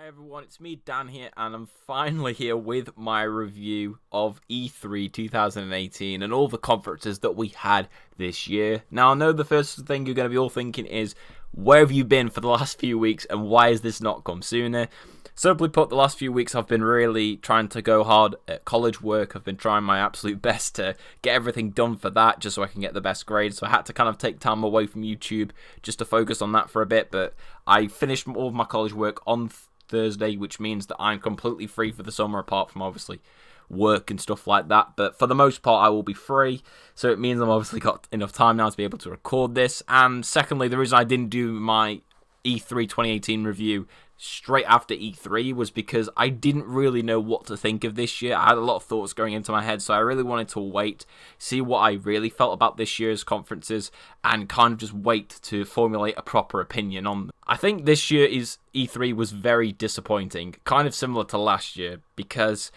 Hi everyone, it's me Dan here, and I'm finally here with my review of E3 2018 and all the conferences that we had this year. Now, I know the first thing you're going to be all thinking is, where have you been for the last few weeks and why has this not come sooner? Simply put, the last few weeks I've been really trying to go hard at college work. I've been trying my absolute best to get everything done for that just so I can get the best grades. So I had to kind of take time away from YouTube just to focus on that for a bit, but I finished all of my college work on Thursday, which means that I'm completely free for the summer, apart from obviously work and stuff like that. But for the most part, I will be free, so it means I've obviously got enough time now to be able to record this. And secondly, the reason I didn't do my E3 2018 review straight after E3 was because I didn't really know what to think of this year. I had a lot of thoughts going into my head, so I really wanted to wait, see what I really felt about this year's conferences, and kind of just wait to formulate a proper opinion on them. I think this year's E3 was very disappointing, kind of similar to last year, because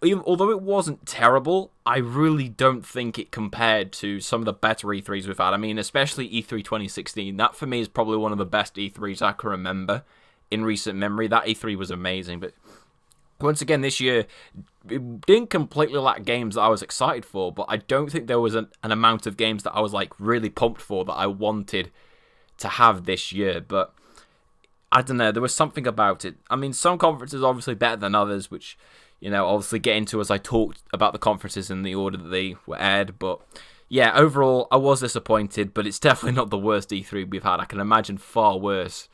although it wasn't terrible, I really don't think it compared to some of the better E3s we've had. I mean, especially E3 2016. That for me is probably one of the best E3s I can remember in recent memory. That E3 was amazing, but once again this year it didn't completely lack games that I was excited for, but I don't think there was an amount of games that I was like really pumped for that I wanted to have this year. But I don't know, there was something about it. I mean, some conferences are obviously better than others, which, you know, obviously get into as I talked about the conferences in the order that they were aired. But yeah, overall I was disappointed, but it's definitely not the worst E3 we've had. I can imagine far worse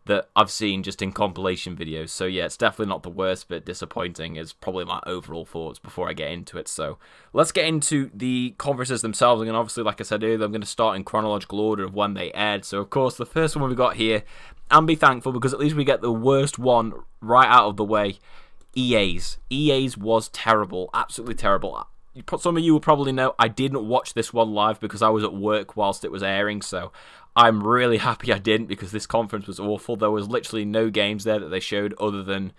that I've seen just in compilation videos. So yeah, it's definitely not the worst, but disappointing is probably my overall thoughts before I get into it. So let's get into the conferences themselves. And obviously, like I said earlier, I'm going to start in chronological order of when they aired. So of course, the first one we got here, and be thankful because at least we get the worst one right out of the way. EA's was terrible, absolutely terrible. Some of you will probably know I didn't watch this one live because I was at work whilst it was airing, so I'm really happy I didn't because this conference was awful. There was literally no games there that they showed other than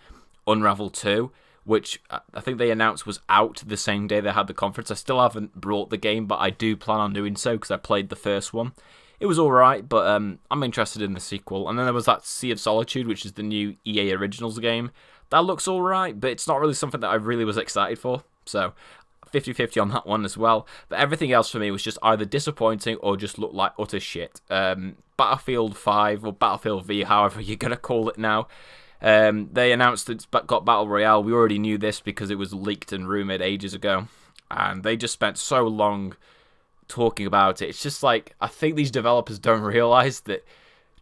Unravel 2, which I think they announced was out the same day they had the conference. I still haven't brought the game, but I do plan on doing so because I played the first one. It was alright, but I'm interested in the sequel. And then there was that Sea of Solitude, which is the new EA Originals game. That looks alright, but it's not really something that I really was excited for. So 50-50 on that one as well. But everything else for me was just either disappointing or just looked like utter shit. Battlefield 5 or Battlefield V, however you're going to call it now. They announced it's got Battle Royale. We already knew this because it was leaked and rumoured ages ago. And they just spent so long talking about it. It's just like, I think these developers don't realise that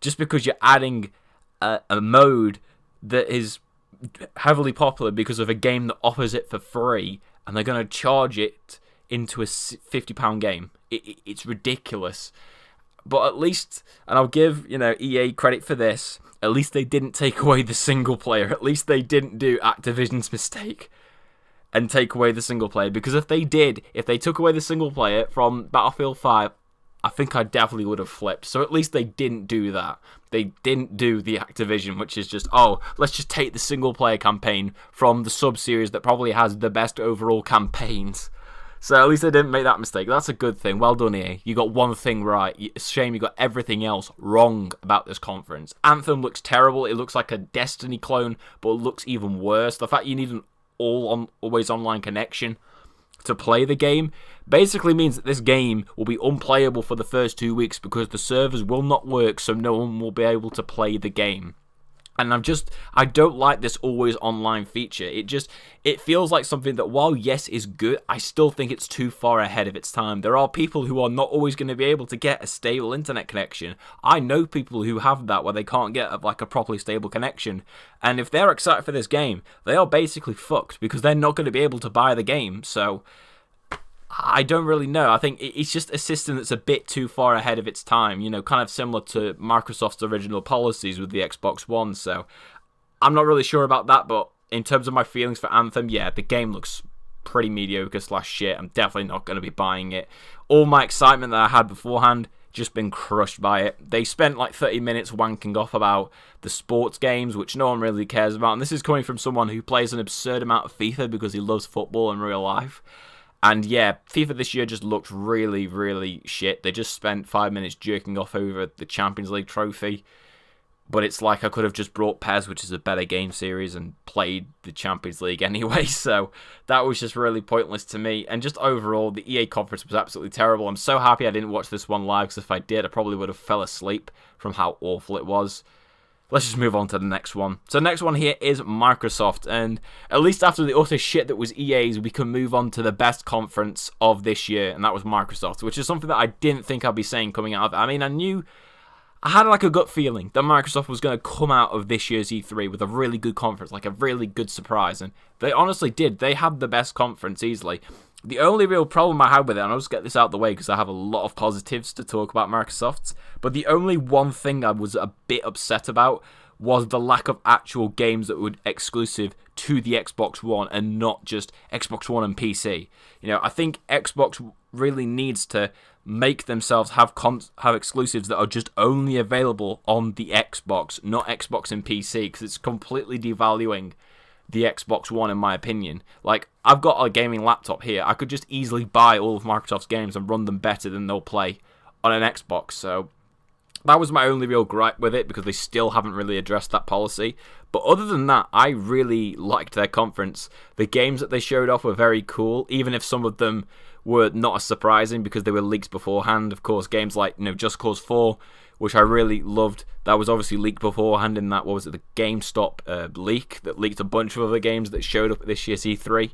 just because you're adding a mode that is heavily popular because of a game that offers it for free, and they're going to charge it into a £50 game. It's ridiculous. But at least, and I'll give, EA credit for this, at least they didn't take away the single player. At least they didn't do Activision's mistake and take away the single player. Because if they took away the single player from Battlefield 5, I think I definitely would have flipped. So at least they didn't do that. They didn't do the Activision, which is just, let's just take the single-player campaign from the sub-series that probably has the best overall campaigns. So at least they didn't make that mistake. That's a good thing. Well done, EA. You got one thing right. It's a shame you got everything else wrong about this conference. Anthem looks terrible. It looks like a Destiny clone, but it looks even worse. The fact you need an always online connection to play the game basically means that this game will be unplayable for the first 2 weeks because the servers will not work, so no one will be able to play the game. And I don't like this always online feature. It feels like something that, while yes is good, I still think it's too far ahead of its time. There are people who are not always going to be able to get a stable internet connection. I know people who have that where they can't get a properly stable connection. And if they're excited for this game, they are basically fucked because they're not going to be able to buy the game. So I don't really know. I think it's just a system that's a bit too far ahead of its time, kind of similar to Microsoft's original policies with the Xbox One. So I'm not really sure about that, but in terms of my feelings for Anthem, yeah, the game looks pretty mediocre / shit. I'm definitely not going to be buying it. All my excitement that I had beforehand, just been crushed by it. They spent like 30 minutes wanking off about the sports games, which no one really cares about. And this is coming from someone who plays an absurd amount of FIFA because he loves football in real life. And yeah, FIFA this year just looked really, really shit. They just spent 5 minutes jerking off over the Champions League trophy, but it's like I could have just brought PES, which is a better game series, and played the Champions League anyway, so that was just really pointless to me. And just overall, the EA conference was absolutely terrible. I'm so happy I didn't watch this one live, because if I did, I probably would have fell asleep from how awful it was. Let's just move on to the next one. So the next one here is Microsoft, and at least after the utter shit that was EA's, we can move on to the best conference of this year, and that was Microsoft, which is something that I didn't think I'd be saying coming out of it. I mean, I had like a gut feeling that Microsoft was going to come out of this year's E3 with a really good conference, like a really good surprise, and they honestly did. They had the best conference easily. The only real problem I had with it, and I'll just get this out of the way because I have a lot of positives to talk about Microsoft's, but the only one thing I was a bit upset about was the lack of actual games that were exclusive to the Xbox One and not just Xbox One and PC. You know, I think Xbox really needs to make themselves have exclusives that are just only available on the Xbox, not Xbox and PC, because it's completely devaluing the Xbox One, in my opinion. Like, I've got a gaming laptop here. I could just easily buy all of Microsoft's games and run them better than they'll play on an Xbox. So that was my only real gripe with it, because they still haven't really addressed that policy. But other than that, I really liked their conference. The games that they showed off were very cool, even if some of them were not as surprising because they were leaked beforehand. Of course, games like, Just Cause 4, which I really loved, that was obviously leaked beforehand in that, the GameStop leak that leaked a bunch of other games that showed up at this year's E3.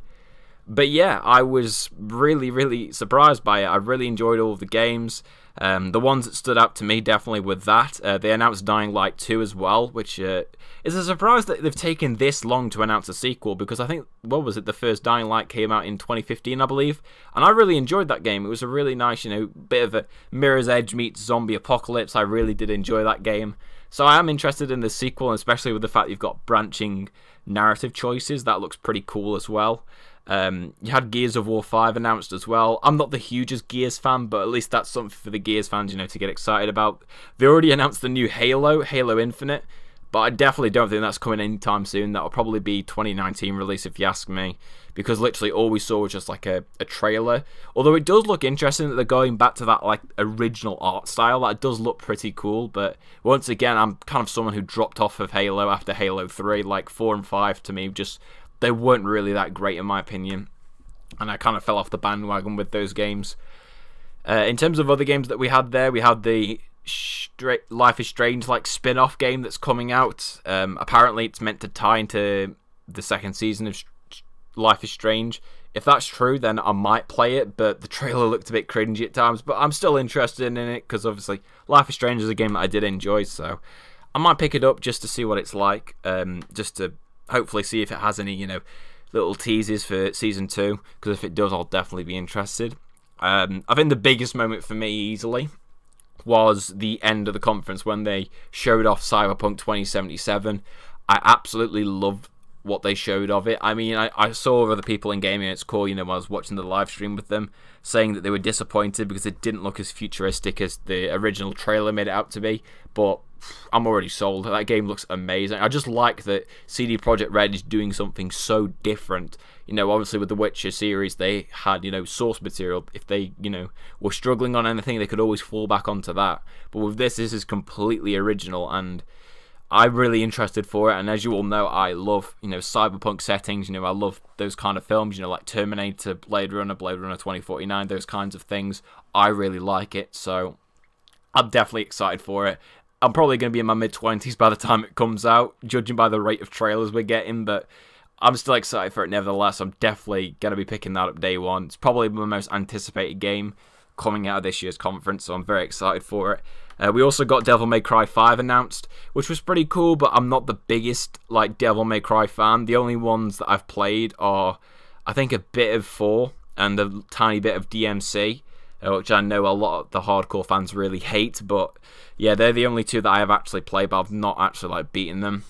But yeah, I was really, really surprised by it. I really enjoyed all of the games. The ones that stood out to me definitely were that. They announced Dying Light 2 as well, which is a surprise that they've taken this long to announce a sequel, because I think, the first Dying Light came out in 2015, I believe, and I really enjoyed that game. It was a really nice, bit of a Mirror's Edge meets zombie apocalypse. I really did enjoy that game. So I am interested in the sequel, and especially with the fact you've got branching narrative choices. That looks pretty cool as well. You had Gears of War 5 announced as well. I'm not the hugest Gears fan, but at least that's something for the Gears fans, to get excited about. They already announced the new Halo Infinite, but I definitely don't think that's coming anytime soon. That'll probably be 2019 release if you ask me, because literally all we saw was just like a trailer. Although it does look interesting that they're going back to that like original art style. That does look pretty cool, but once again, I'm kind of someone who dropped off of Halo after Halo 3. Like 4 and 5 to me they weren't really that great in my opinion, and I kind of fell off the bandwagon with those games. In terms of other games that we had there, we had the Life is Strange like spin-off game that's coming out. Apparently it's meant to tie into the second season of Life is Strange. If that's true, then I might play it, but the trailer looked a bit cringy at times, but I'm still interested in it, because obviously Life is Strange is a game that I did enjoy, so I might pick it up just to see what it's like, just to hopefully see if it has any, little teases for Season 2, because if it does, I'll definitely be interested. I think the biggest moment for me, easily, was the end of the conference when they showed off Cyberpunk 2077. I absolutely loved what they showed of it. I mean, I saw other people in Gaming It's Cool, when I was watching the live stream with them, saying that they were disappointed because it didn't look as futuristic as the original trailer made it out to be, but I'm already sold. That game looks amazing. I just like that CD Projekt Red is doing something so different. Obviously with the Witcher series, they had, source material. If they, were struggling on anything, they could always fall back onto that. But with this is completely original, and I'm really interested for it. And as you all know, I love, cyberpunk settings. I love those kind of films, like Terminator, Blade Runner 2049, those kinds of things. I really like it, so I'm definitely excited for it. I'm probably going to be in my mid-20s by the time it comes out, judging by the rate of trailers we're getting, but I'm still excited for it nevertheless. I'm definitely going to be picking that up day one. It's probably my most anticipated game coming out of this year's conference, so I'm very excited for it. We also got Devil May Cry 5 announced, which was pretty cool, but I'm not the biggest Devil May Cry fan. The only ones that I've played are, I think, a bit of 4 and a tiny bit of DMC, which I know a lot of the hardcore fans really hate, but yeah, they're the only two that I have actually played, but I've not actually beaten them.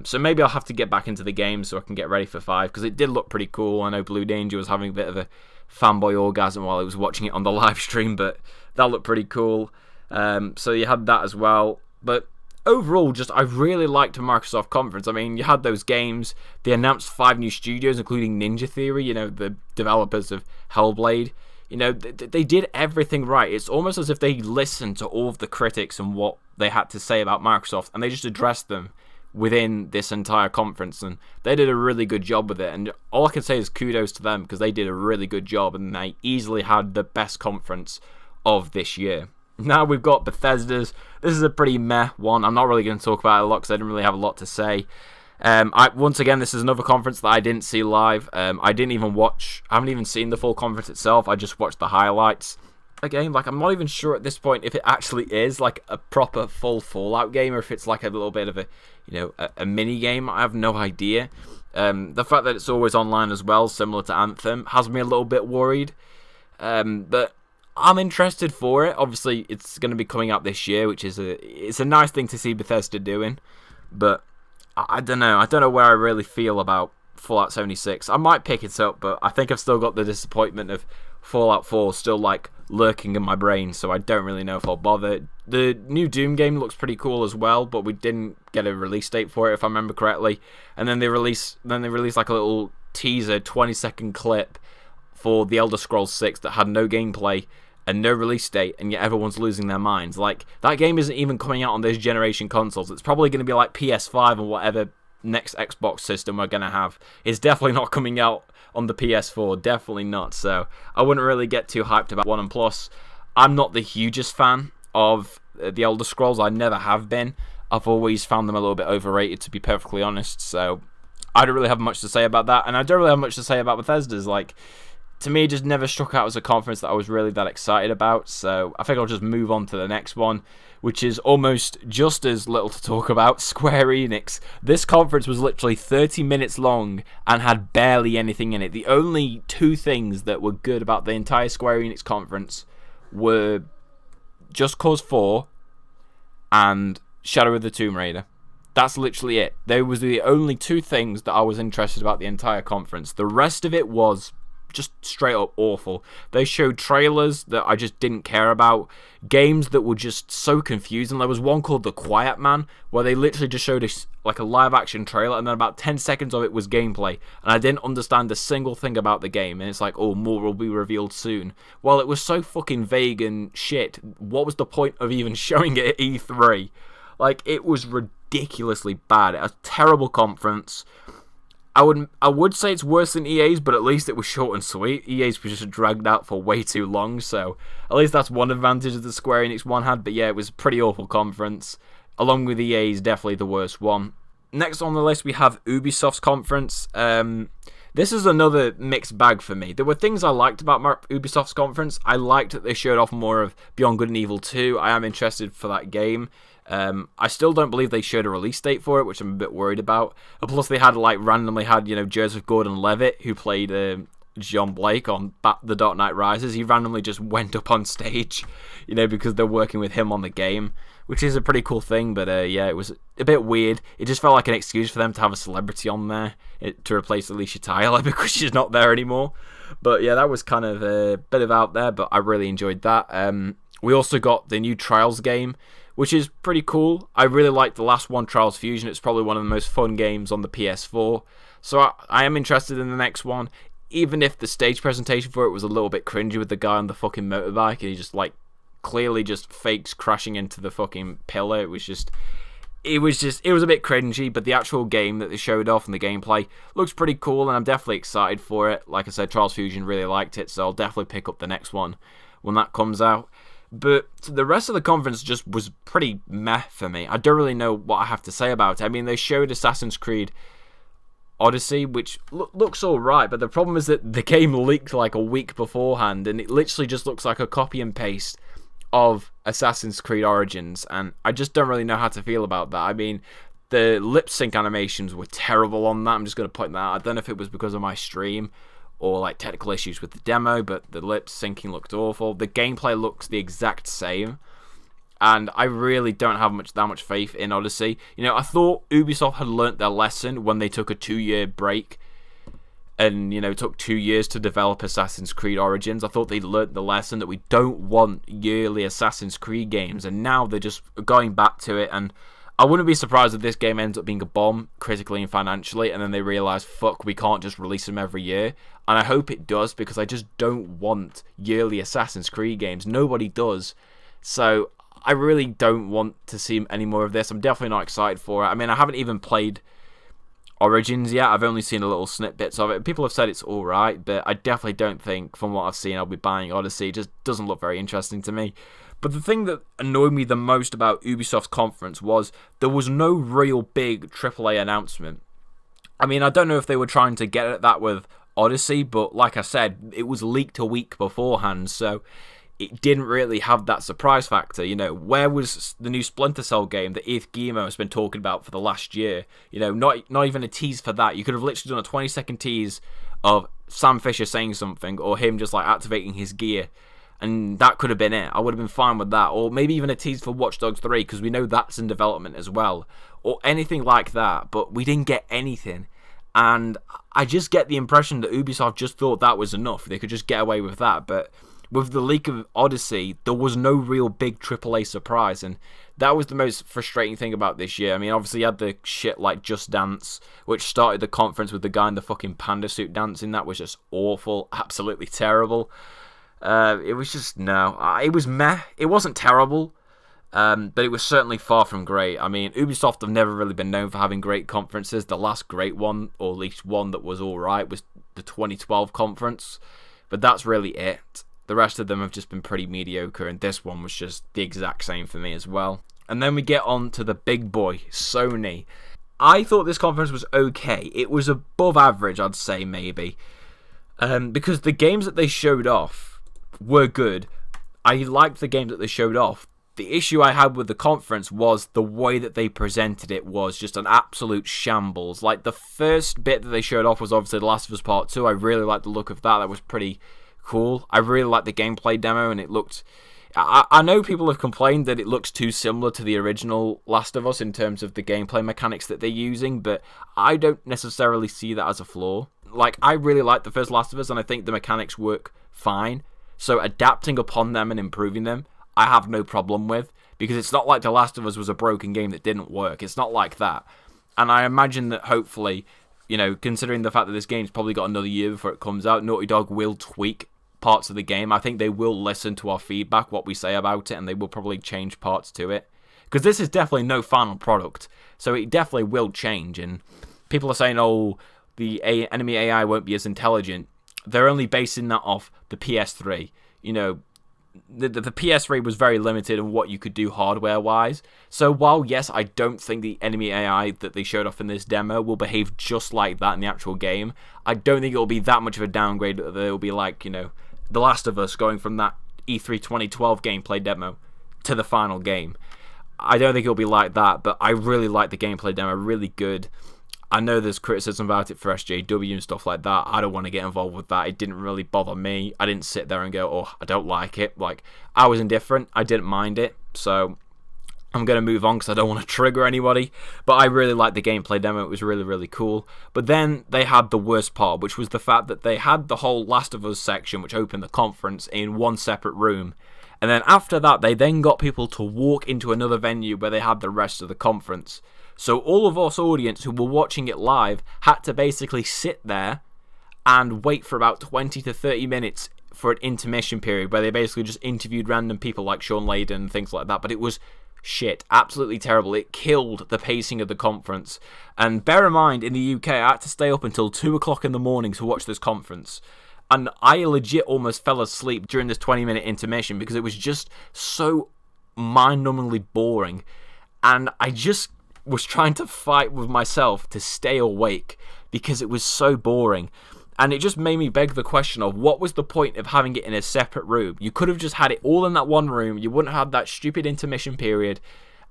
So maybe I'll have to get back into the game so I can get ready for 5, because it did look pretty cool. I know Blue Danger was having a bit of a fanboy orgasm while he was watching it on the live stream, but that looked pretty cool. So you had that as well. But overall, I really liked the Microsoft conference. I mean, you had those games. They announced 5 new studios, including Ninja Theory, the developers of Hellblade. You know, they did everything right. It's almost as if they listened to all of the critics and what they had to say about Microsoft, and they just addressed them within this entire conference, and they did a really good job with it. And all I can say is kudos to them, because they did a really good job, and they easily had the best conference of this year. Now we've got Bethesda's. This is a pretty meh one. I'm not really going to talk about it a lot because I didn't really have a lot to say. Once again, this is another conference that I didn't see live. I haven't even seen the full conference itself. I just watched the highlights. Again, like, I'm not even sure at this point if it actually is like a proper full Fallout game, or if it's like a little bit of a mini game. I have no idea. The fact that it's always online as well, similar to Anthem, has me a little bit worried. But I'm interested for it. Obviously, it's going to be coming out this year, which is it's a nice thing to see Bethesda doing. But I don't know. I don't know where I really feel about Fallout 76. I might pick it up, but I think I've still got the disappointment of Fallout 4 still like lurking in my brain, so I don't really know if I'll bother. The new Doom game looks pretty cool as well, but we didn't get a release date for it, if I remember correctly. And then they released like a little teaser 20-second clip for The Elder Scrolls 6 that had no gameplay and no release date, and yet everyone's losing their minds. Like, that game isn't even coming out on this generation consoles. It's probably going to be like PS5 or whatever next Xbox system we're going to have. It's definitely not coming out on the PS4, definitely not. So I wouldn't really get too hyped about one. And plus, I'm not the hugest fan of the Elder Scrolls. I never have been. I've always found them a little bit overrated, to be perfectly honest. So I don't really have much to say about that, and I don't really have much to say about Bethesda's. Like, to me, it just never struck out as a conference that I was really that excited about. So I think I'll just move on to the next one, which is almost just as little to talk about. Square Enix. This conference was literally 30 minutes long and had barely anything in it. The only two things that were good about the entire Square Enix conference were Just Cause 4 and Shadow of the Tomb Raider. That's literally it. They was the only two things that I was interested about the entire conference. The rest of it was just straight up awful. They showed trailers that I just didn't care about, games that were just so confusing. There was one called The Quiet Man, where they literally just showed us like a live action trailer, and then about 10 seconds of it was gameplay, and I didn't understand a single thing about the game. And it's like, oh, more will be revealed soon. Well, it was so fucking vague and shit. What was the point of even showing it at E3? Like, it was ridiculously bad. A terrible conference. I would say it's worse than EA's, but at least it was short and sweet. EA's was just dragged out for way too long, so at least that's one advantage that the Square Enix one had. But yeah, it was a pretty awful conference. Along with EA's, definitely the worst one. Next on the list, we have Ubisoft's conference. This is another mixed bag for me. There were things I liked about Ubisoft's conference. I liked that they showed off more of Beyond Good and Evil 2. I am interested for that game. I still don't believe they showed a release date for it, which I'm a bit worried about. Plus, they had randomly had Joseph Gordon-Levitt, who played John Blake on The Dark Knight Rises. He randomly just went up on stage, because they're working with him on the game, which is a pretty cool thing. But yeah, it was a bit weird. It just felt like an excuse for them to have a celebrity on there to replace Alicia Tyler because she's not there anymore. But yeah, that was kind of a bit of out there, but I really enjoyed that. We also got the new Trials game, which is pretty cool. I really liked the last one, Trials Fusion. It's probably one of the most fun games on the PS4. So I am interested in the next one, even if the stage presentation for it was a little bit cringy with the guy on the fucking motorbike, and he just clearly just fakes crashing into the fucking pillar. It was a bit cringy, but the actual game that they showed off and the gameplay looks pretty cool, and I'm definitely excited for it. Like I said, Trials Fusion, really liked it, so I'll definitely pick up the next one when that comes out. But the rest of the conference just was pretty meh for me. I don't really know what I have to say about it. I mean, they showed Assassin's Creed Odyssey, which looks alright, but the problem is that the game leaked like a week beforehand, and it literally just looks like a copy and paste of Assassin's Creed Origins, and I just don't really know how to feel about that. I mean, the lip sync animations were terrible on that. I'm just going to point that out. I don't know if it was because of my stream or technical issues with the demo, but the lip syncing looked awful. The gameplay looks the exact same, and I really don't have that much faith in Odyssey. I thought Ubisoft had learnt their lesson when they took a 2-year break and took 2 years to develop Assassin's Creed Origins. I thought they'd learnt the lesson that we don't want yearly Assassin's Creed games, and now they're just going back to it, and I wouldn't be surprised if this game ends up being a bomb critically and financially, and then they realise, fuck, we can't just release them every year. And I hope it does, because I just don't want yearly Assassin's Creed games. Nobody does. So I really don't want to see any more of this. I'm definitely not excited for it. I mean, I haven't even played Origins yet. I've only seen a little snippets of it. People have said it's alright, but I definitely don't think, from what I've seen, I'll be buying Odyssey. It just doesn't look very interesting to me. But the thing that annoyed me the most about Ubisoft's conference was there was no real big AAA announcement. I mean, I don't know if they were trying to get at that with Odyssey, but like I said, it was leaked a week beforehand, so it didn't really have that surprise factor. You know, where was the new Splinter Cell game that Yves Guillemot has been talking about for the last year? You know, not even a tease for that. You could have literally done a 20-second tease of Sam Fisher saying something, or him just like activating his gear, and that could have been it. I would have been fine with that. Or maybe even a tease for Watch Dogs 3, because we know that's in development as well, or anything like that. But we didn't get anything, and I just get the impression that Ubisoft just thought that was enough. They could just get away with that. But with the leak of Odyssey, there was no real big AAA surprise, and that was the most frustrating thing about this year. I mean, obviously you had the shit like Just Dance, which started the conference with the guy in the fucking panda suit dancing. That was just awful, absolutely terrible. It was just, no, it was meh. It wasn't terrible, but it was certainly far from great. I mean, Ubisoft have never really been known for having great conferences. The last great one, or at least one that was alright, was the 2012 conference, but that's really it. The rest of them have just been pretty mediocre, and this one was just the exact same for me as well. And then we get on to the big boy, Sony. I thought this conference was okay. It was above average, I'd say, maybe. Because the games that they showed off were good. I liked the games that they showed off. The issue I had with the conference was the way that they presented it was just an absolute shambles. Like, the first bit that they showed off was obviously The Last of Us Part 2. I really liked the look of that. That was pretty cool. I really liked the gameplay demo, and it looked... I know people have complained that it looks too similar to the original Last of Us in terms of the gameplay mechanics that they're using, but I don't necessarily see that as a flaw. Like, I really liked the first Last of Us, and I think the mechanics work fine. So adapting upon them and improving them, I have no problem with, because it's not like The Last of Us was a broken game that didn't work. It's not like that. And I imagine that hopefully, you know, considering the fact that this game's probably got another year before it comes out, Naughty Dog will tweak parts of the game. I think they will listen to our feedback, what we say about it, and they will probably change parts to it. Because this is definitely no final product, so it definitely will change. And people are saying, oh, the enemy AI won't be as intelligent. They're only basing that off the PS3. You know, the PS3 was very limited in what you could do hardware-wise. So while, yes, I don't think the enemy AI that they showed off in this demo will behave just like that in the actual game, I don't think it'll be that much of a downgrade that it'll be like, you know, The Last of Us going from that E3 2012 gameplay demo to the final game. I don't think it'll be like that, but I really like the gameplay demo, really good. I know there's criticism about it for SJW and stuff like that. I don't want to get involved with that. It didn't really bother me. I didn't sit there and go, oh, I don't like it. Like, I was indifferent. I didn't mind it. So I'm going to move on because I don't want to trigger anybody. But I really liked the gameplay demo. It was really, really cool. But then they had the worst part, which was the fact that they had the whole Last of Us section, which opened the conference, in one separate room. And then after that, they then got people to walk into another venue where they had the rest of the conference. So all of us audience who were watching it live had to basically sit there and wait for about 20 to 30 minutes for an intermission period where they basically just interviewed random people like Sean Layden and things like that. But it was shit, absolutely terrible. It killed the pacing of the conference. And bear in mind, in the UK, I had to stay up until 2 o'clock in the morning to watch this conference. And I legit almost fell asleep during this 20-minute intermission because it was just so mind-numbingly boring. And I just was trying to fight with myself to stay awake because it was so boring. And it just made me beg the question of what was the point of having it in a separate room? You could have just had it all in that one room. You wouldn't have that stupid intermission period,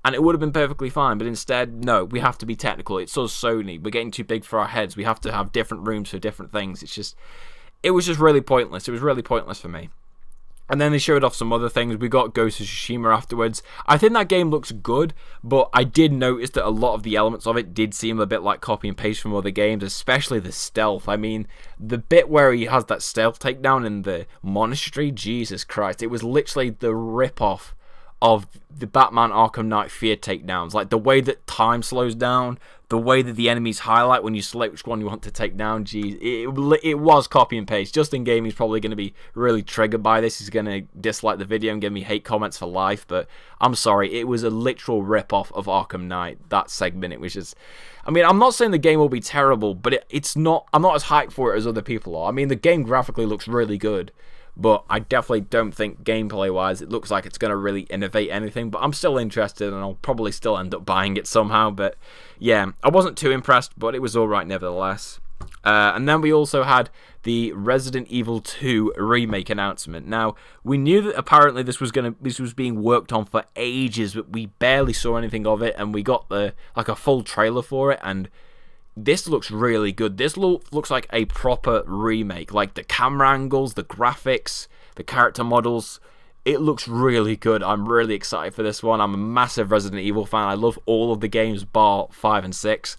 and it would have been perfectly fine. But instead, no, we have to be technical. It's us, Sony. We're getting too big for our heads. We have to have different rooms for different things. It was just really pointless. It was really pointless for me. And then they showed off some other things. We got Ghost of Tsushima afterwards. I think that game looks good, but I did notice that a lot of the elements of it did seem a bit like copy and paste from other games, especially the stealth. I mean, the bit where he has that stealth takedown in the monastery, Jesus Christ, it was literally the rip-off of the Batman Arkham Knight fear takedowns. Like the way that time slows down, the way that the enemies highlight when you select which one you want to take down. Geez, it was copy and paste. Justin Gaming's probably going to be really triggered by this. He's going to dislike the video and give me hate comments for life. But I'm sorry, it was a literal rip-off of Arkham Knight. That segment, it was just... I mean, I'm not saying the game will be terrible, but it's not... I'm not as hyped for it as other people are. I mean, the game graphically looks really good, but I definitely don't think gameplay-wise it looks like it's going to really innovate anything. But I'm still interested, and I'll probably still end up buying it somehow. But yeah, I wasn't too impressed, but it was alright nevertheless. And then we also had the Resident Evil 2 remake announcement. Now, we knew that apparently this was being worked on for ages, but we barely saw anything of it, and we got a full trailer for it, and this looks really good. This looks like a proper remake. Like the camera angles, the graphics, the character models. It looks really good. I'm really excited for this one. I'm a massive Resident Evil fan. I love all of the games bar 5 and 6.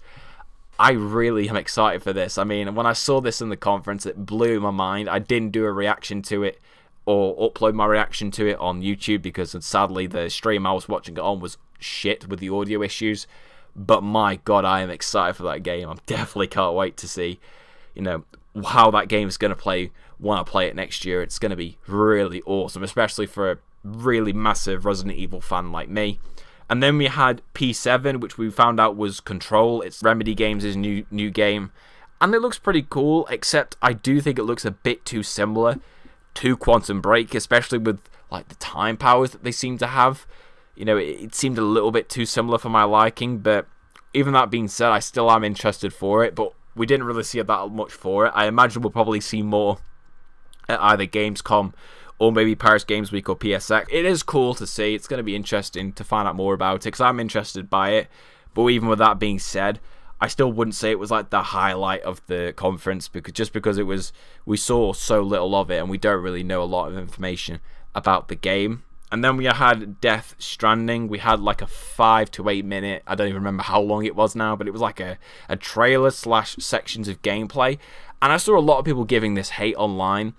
I really am excited for this. I mean, when I saw this in the conference, it blew my mind. I didn't do a reaction to it or upload my reaction to it on YouTube because sadly the stream I was watching it on was shit with the audio issues. But my god, I am excited for that game. I definitely can't wait to see, how that game is going to play when I play it next year. It's going to be really awesome, especially for a really massive Resident Evil fan like me. And then we had P7, which we found out was Control. It's Remedy Games' new game. And it looks pretty cool, except I do think it looks a bit too similar to Quantum Break, especially with like the time powers that they seem to have. It seemed a little bit too similar for my liking, but even that being said, I still am interested for it, but we didn't really see that much for it. I imagine we'll probably see more at either Gamescom or maybe Paris Games Week or PSX. It is cool to see. It's going to be interesting to find out more about it, because I'm interested by it, but even with that being said, I still wouldn't say it was like the highlight of the conference, because we saw so little of it, and we don't really know a lot of information about the game. And then we had Death Stranding. We had like a 5 to 8 minute, I don't even remember how long it was now, but it was like a trailer / sections of gameplay. And I saw a lot of people giving this hate online.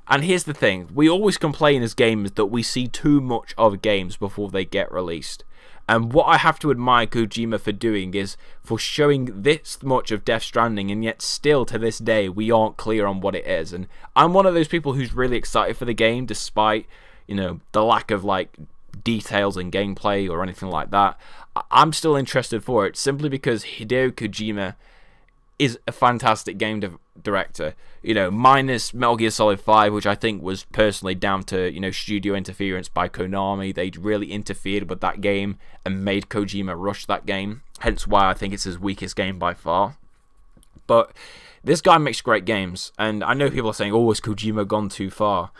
And here's the thing, we always complain as gamers that we see too much of games before they get released. And what I have to admire Kojima for doing is for showing this much of Death Stranding, and yet still to this day we aren't clear on what it is. And I'm one of those people who's really excited for the game despite the lack of like details in gameplay or anything like that. I'm still interested for it simply because Hideo Kojima is a fantastic game director. Minus Metal Gear Solid 5, which I think was personally down to studio interference by Konami. They really interfered with that game and made Kojima rush that game. Hence why I think it's his weakest game by far. But this guy makes great games, and I know people are saying, "Oh, has Kojima gone too far?"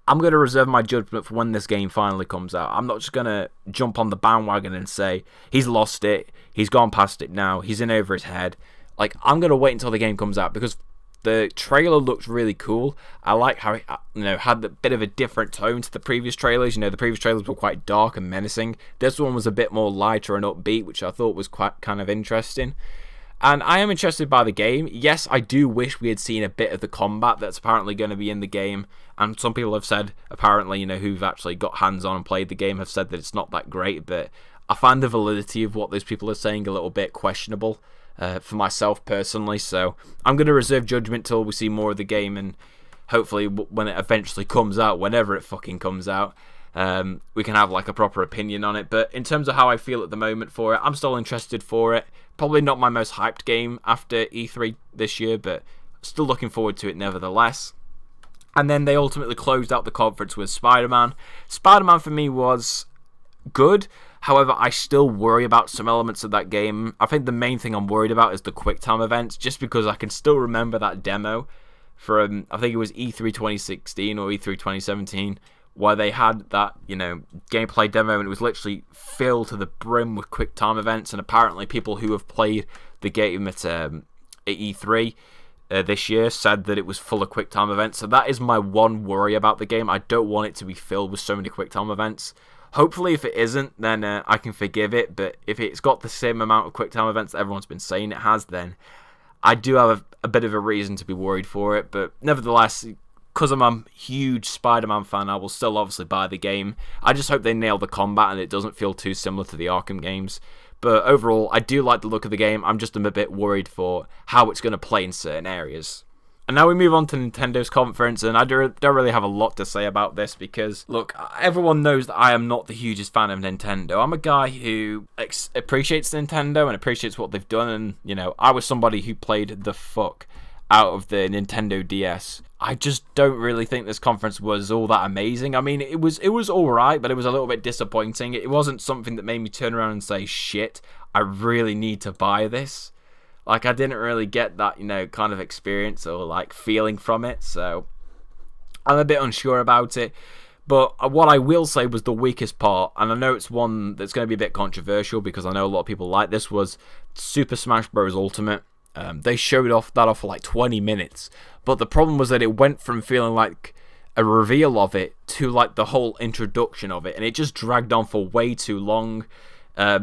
I'm going to reserve my judgment for when this game finally comes out. I'm not just going to jump on the bandwagon and say, he's lost it, he's gone past it now, he's in over his head. Like, I'm going to wait until the game comes out, because the trailer looks really cool. I like how it had a bit of a different tone to the previous trailers. The previous trailers were quite dark and menacing. This one was a bit more lighter and upbeat, which I thought was quite kind of interesting. And I am interested by the game. Yes, I do wish we had seen a bit of the combat that's apparently going to be in the game. And some people have said, apparently, who've actually got hands-on and played the game have said that it's not that great. But I find the validity of what those people are saying a little bit questionable for myself personally. So I'm going to reserve judgment till we see more of the game. And hopefully when it eventually comes out, whenever it fucking comes out, we can have like a proper opinion on it. But in terms of how I feel at the moment for it, I'm still interested for it. Probably not my most hyped game after E3 this year, but still looking forward to it nevertheless. And then they ultimately closed out the conference with Spider-Man. Spider-Man for me was good. However, I still worry about some elements of that game. I think the main thing I'm worried about is the QuickTime events, just because I can still remember that demo from, I think it was E3 2016 or E3 2017, where they had that, gameplay demo, and it was literally filled to the brim with QuickTime events. And apparently people who have played the game at E3 this year said that it was full of QuickTime events. So that is my one worry about the game. I don't want it to be filled with so many QuickTime events. Hopefully if it isn't, then I can forgive it. But if it's got the same amount of QuickTime events that everyone's been saying it has, then I do have a bit of a reason to be worried for it. But nevertheless, because I'm a huge Spider-Man fan, I will still obviously buy the game. I just hope they nail the combat and it doesn't feel too similar to the Arkham games. But overall, I do like the look of the game. I'm just a bit worried for how it's going to play in certain areas. And now we move on to Nintendo's conference, and I don't really have a lot to say about this because, look, everyone knows that I am not the hugest fan of Nintendo. I'm a guy who appreciates Nintendo and appreciates what they've done, and, you know, I was somebody who played the fuck out of the Nintendo DS. I just don't really think this conference was all that amazing. I mean, it was alright, but it was a little bit disappointing. It wasn't something that made me turn around and say, shit, I really need to buy this. Like, I didn't really get that, you know, kind of experience or, like, feeling from it, so I'm a bit unsure about it. But what I will say was the weakest part, and I know it's one that's going to be a bit controversial because I know a lot of people like this, was Super Smash Bros. Ultimate. They showed that off for like 20 minutes, but the problem was that it went from feeling like a reveal of it to like the whole introduction of it, and it just dragged on for way too long. I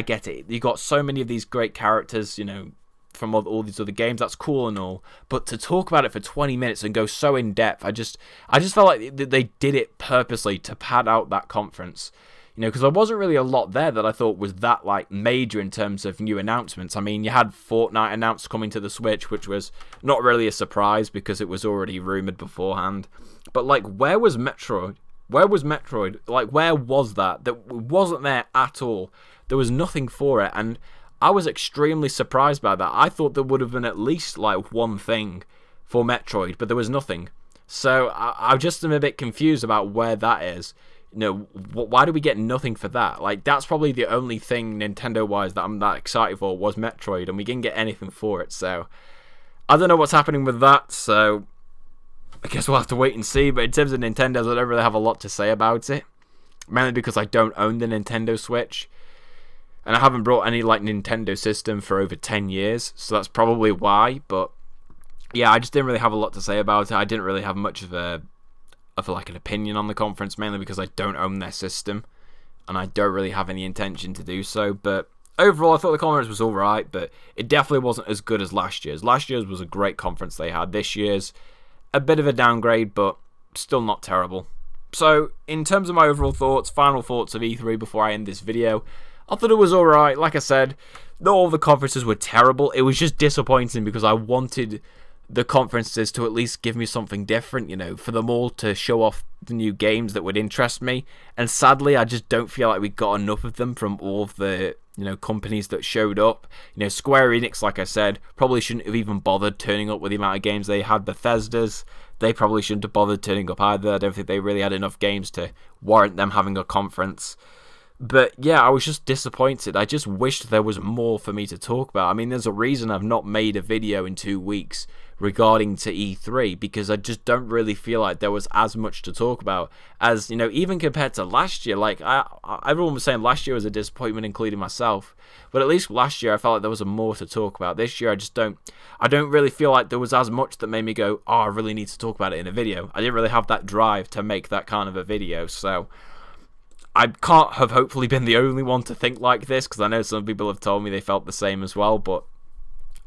get it. You got so many of these great characters, you know, from all these other games. That's cool and all, but to talk about it for 20 minutes and go so in depth, I just felt like they did it purposely to pad out that conference. You know, because there wasn't really a lot there that I thought was that, like, major in terms of new announcements. I mean, you had Fortnite announced coming to the Switch, which was not really a surprise because it was already rumoured beforehand. But, like, where was Metroid? Where was Metroid? Like, where was that? That wasn't there at all. There was nothing for it, and I was extremely surprised by that. I thought there would have been at least, like, one thing for Metroid, but there was nothing. So, I just am a bit confused about where that is. You know, why do we get nothing for that? Like, that's probably the only thing Nintendo-wise that I'm that excited for was Metroid, and we didn't get anything for it, so I don't know what's happening with that, so I guess we'll have to wait and see. But in terms of Nintendo, I don't really have a lot to say about it, mainly because I don't own the Nintendo Switch, and I haven't brought any, like, Nintendo system for over 10 years, so that's probably why. But yeah, I just didn't really have a lot to say about it. I didn't really have much of an opinion on the conference, mainly because I don't own their system and I don't really have any intention to do so. But overall, I thought the conference was alright, but it definitely wasn't as good as last year's. Last year's was a great conference they had. This year's a bit of a downgrade, but still not terrible. So in terms of my overall thoughts, final thoughts of E3 before I end this video, I thought it was alright. Like I said, not all the conferences were terrible. It was just disappointing because I wanted the conferences to at least give me something different, you know, for them all to show off the new games that would interest me. And sadly, I just don't feel like we got enough of them from all of the, you know, companies that showed up. You know, Square Enix, like I said, probably shouldn't have even bothered turning up with the amount of games they had. Bethesda's, they probably shouldn't have bothered turning up either. I don't think they really had enough games to warrant them having a conference. But yeah, I was just disappointed. I just wished there was more for me to talk about. I mean, there's a reason I've not made a video in 2 weeks regarding to E3, because I just don't really feel like there was as much to talk about as, you know, even compared to last year. Like, everyone was saying last year was a disappointment, including myself, but at least last year I felt like there was more to talk about. This year I don't really feel like there was as much that made me go, oh, I really need to talk about it in a video. I didn't really have that drive to make that kind of a video, so I can't have hopefully been the only one to think like this, because I know some people have told me they felt the same as well, but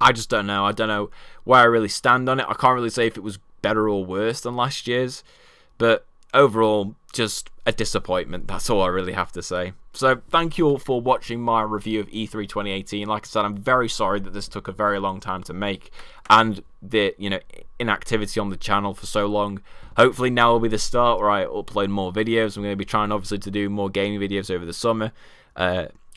I just don't know. I don't know where I really stand on it. I can't really say if it was better or worse than last year's, but overall, just a disappointment. That's all I really have to say. So thank you all for watching my review of E3 2018. Like I said, I'm very sorry that this took a very long time to make, and the, you know, inactivity on the channel for so long. Hopefully now will be the start where I upload more videos. I'm going to be trying, obviously, to do more gaming videos over the summer.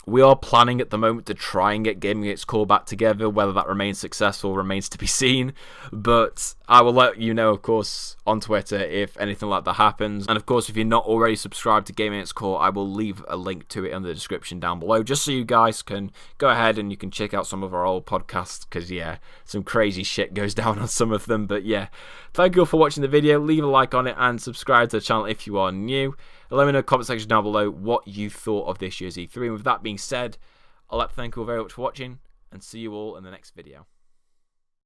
We are planning at the moment to try and get Gaming Its Core back together. Whether that remains successful remains to be seen, but I will let you know, of course, on Twitter if anything like that happens. And of course, if you're not already subscribed to Gaming Its Core, I will leave a link to it in the description down below, just so you guys can go ahead and you can check out some of our old podcasts, because yeah, some crazy shit goes down on some of them. But yeah, thank you all for watching the video. Leave a like on it and subscribe to the channel if you are new. Let me know in the comment section down below what you thought of this year's E3. And with that being said, I'd like to thank you all very much for watching, and see you all in the next video.